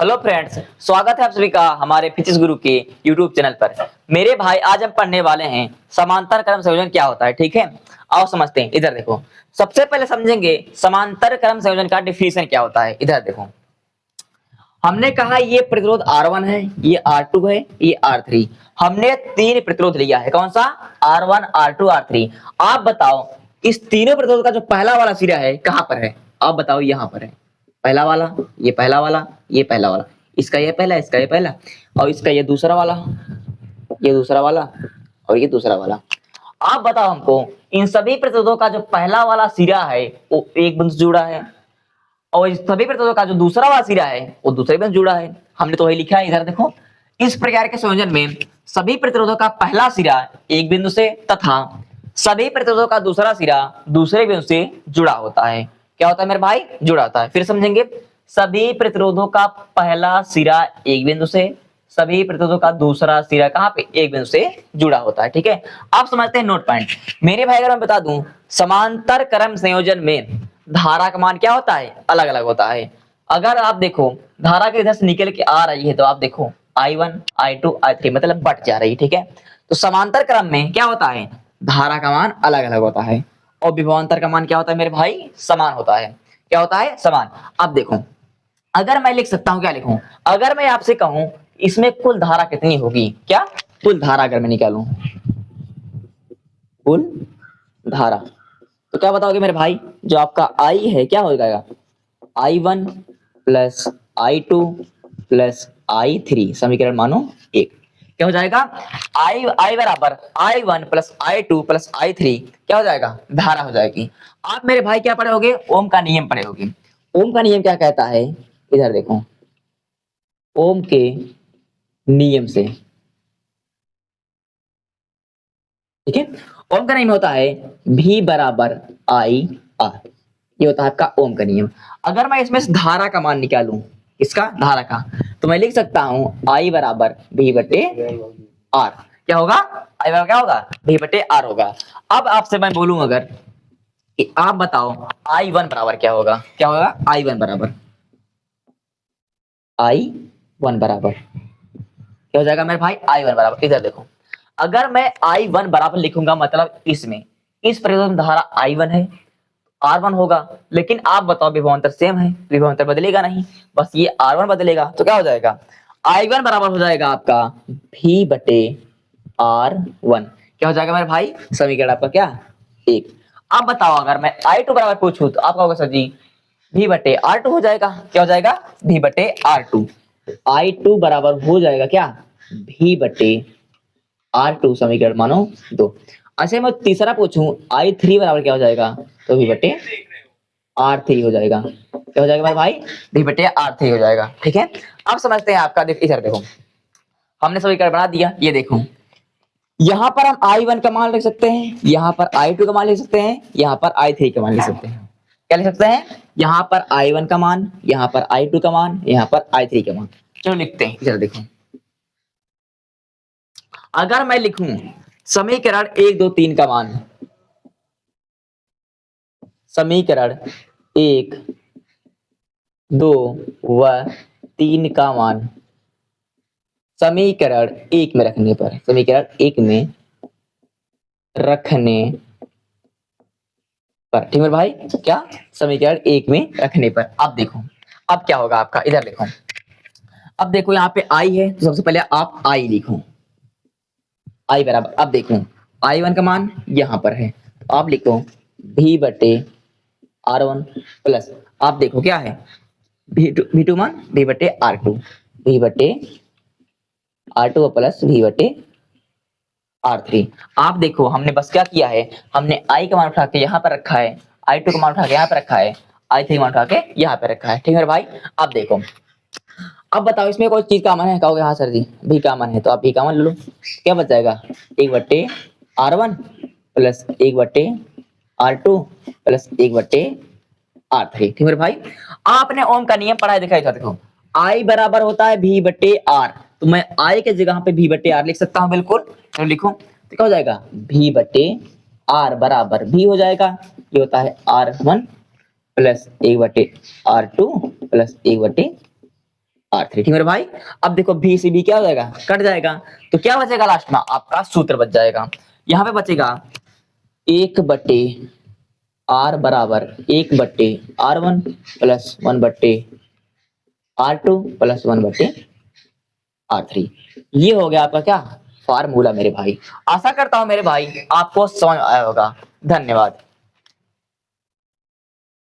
Hello friends, स्वागत है आप सभी का हमारे फिजिक्स गुरु के यूट्यूब चैनल पर। मेरे भाई, आज हम पढ़ने वाले हैं समांतर क्रम संयोजन क्या होता है। ठीक है, आओ समझते हैं। इधर देखो, सबसे पहले समझेंगे समांतर क्रम संयोजन का डिफिनेशन क्या होता है। इधर देखो, हमने कहा ये प्रतिरोध R1 है, ये R2 है, ये R3। हमने तीन प्रतिरोध लिया है। कौन सा? R1, R2, R3। आप बताओ, इस तीनों प्रतिरोध का जो पहला वाला सिरा है कहां पर है? आप बताओ। यहां पर है पहला वाला, ये पहला वाला, ये पहला वाला। इसका ये पहला, इसका ये पहला, और इसका ये दूसरा वाला, ये दूसरा वाला, और ये दूसरा वाला। आप बताओ हमको, इन सभी प्रतिरोधों का जो पहला वाला सिरा है वो एक बिंदु से जुड़ा है, और इस सभी प्रतिरोधों का जो दूसरा वाला सिरा है वो दूसरे बिंदु से जुड़ा है। हमने तो वही लिखा है। इधर देखो, इस प्रकार के संयोजन में सभी प्रतिरोधों का पहला सिरा एक बिंदु से तथा सभी प्रतिरोधों का दूसरा सिरा दूसरे बिंदु से जुड़ा होता है। क्या होता है मेरे भाई? जुड़ा होता है। फिर समझेंगे, सभी प्रतिरोधों का पहला सिरा एक बिंदु से, सभी प्रतिरोधों का दूसरा सिरा कहां पे? एक बिंदु से जुड़ा होता है। ठीक है, आप समझते हैं। नोट पॉइंट मेरे भाई, अगर मैं बता दूं, समांतर क्रम संयोजन में धारा का मान क्या होता है? अलग अलग होता है। अगर आप देखो, धारा के इधर से निकल के आ रही है तो आप देखो I1, I2, I3 मतलब बट जा रही है। ठीक है, तो समांतर क्रम में क्या होता है? धारा का मान अलग अलग होता है, और विभवांतर का मान क्या होता है मेरे भाई? समान होता है। क्या होता है? समान। अब देखो, अगर मैं लिख सकता हूं, क्या लिखूं? अगर मैं आपसे कहूं इसमें कुल धारा कितनी होगी, क्या कुल धारा अगर मैं निकालूं, कुल धारा, तो क्या बताओगे मेरे भाई? जो आपका I है क्या हो जाएगा? I1 plus I2 plus I3, समीकरण मानो एक। क्या हो जाएगा? I बराबर I1 plus I2 plus I3 क्या हो जाएगा? धारा हो जाएगी। आप मेरे भाई क्या पढ़े होगे? ओम का नियम पढ़े होगे। ओम का नियम क्या कहता है? इधर देखो, ओम के नियम से, ठीक है, ओम का नियम होता है V बराबर I R। ये होता है आपका ओम का नियम। अगर मैं इसमें से धारा का मान निकालूं, इसका धारा का, तो मैं लिख सकता हूं I बराबर V बटे R। क्या होगा? I बराबर क्या होगा? V बटे R होगा। अब आपसे मैं बोलूं अगर कि आप बताओ I1 बराबर क्या होगा? क्या होगा? I1 बराबर, I1 बराबर क्या हो जाएगा मेरे भाई? I1 बराबर, इधर देखो, अगर मैं I1 बराबर लिखूंगा मतलब इसमें, इस प्रतिरोध में धारा I1 है, R1 होगा। लेकिन आप बताओ, विभवांतर सेम है, विभवांतर बदलेगा नहीं, बस ये R1 बदलेगा। तो क्या हो जाएगा? I1 बराबर हो जाएगा आपका V बटे R1। क्या हो जाएगा मेरे भाई? समीकरण आपका क्या? एक। आप बताओ, अगर मैं I2 बराबर पूछूं तो आप कहोगे सर जी V बटे R2 हो जाएगा। क्या हो जाएगा? V बटे R2। I2 बराबर हो जाएगा क्या? V बटे R2, समीकरण मानो दो। अच्छा, मैं तीसरा पूछूं, I3 बराबर क्या हो जाएगा? तो V बटे R3 हो जाएगा। क्या हो जाएगा मेरे भाई? V बटे R3 हो जाएगा। ठीक है, अब समझते हैं आपका। इधर देखो, हमने समीकरण बना दिया। ये देखो, यहां पर हम I1 का मान लिख सकते हैं, यहां पर I2 का मान लिख सकते हैं, यहां पर I3 का मान लिख सकते हैं। क्या लिख सकते हैं? यहां पर I1 का मान, यहां पर I2 का मान, यहां पर I3 का मान। चलो लिखते हैं। इधर देखो, अगर मैं लिखूं समीकरण 1, 2, 3 का मान, समीकरण 1, 2 व 3 का मान समीकरण 1 में रखने पर, समीकरण 1 में रखने पर, ठीक है भाई, क्या? समीकरण 1 में रखने पर। अब देखो, अब क्या होगा आपका? इधर देखो, अब देखो यहाँ पे I है, तो सबसे पहले आप I लिखो। I बराबर, अब देखो I1 का मान यहां पर है, तो आप लिखो V बटे R1 प्लस, आप देखो क्या है? V2 मान V बटे R2, V बटे R2 प्लस V बटे R3। आप देखो, हमने बस क्या किया है, हमने I का मान उठा के यहाँ पर रखा है, I2 का मान उठा के यहाँ पे रखा है, I3 का मान उठा के यहाँ पे रखा है। ठीक है भाई, अब देखो, अब बताओ इसमें कोई चीज कॉमन है? कहोगे हाँ सर जी भी कॉमन है, तो आप भी कॉमन ले लो। क्या बच जाएगा? 1 बटे R1 प्लस 1 बटे R2 प्लस 1 बटे R3। ठीक है भाई, आपने ओम का नियम पढ़ा है, दिखाई था। देखो, I बराबर होता है V बटे R, तो मैं I के जगह पे V बटे R लिख सकता हूँ। बिल्कुल, तो लिखो, तो क्या हो जाएगा? V बटे R बराबर V हो जाएगा, ये होता है R1 प्लस 1 बटे R2 प्लस 1 बटे R3, ठीक है मेरे भाई। अब देखो बी से बी क्या हो जाएगा, कट जाएगा, तो क्या बचेगा लास्ट में, आपका सूत्र बच जाएगा। यहाँ पे बचेगा 1/R बराबर 1/R1 plus 1/R2 plus 1/R3। ये हो गया आपका क्या, फार्मूला मेरे भाई। आशा करता हूं मेरे भाई आपको समझ आया होगा। धन्यवाद।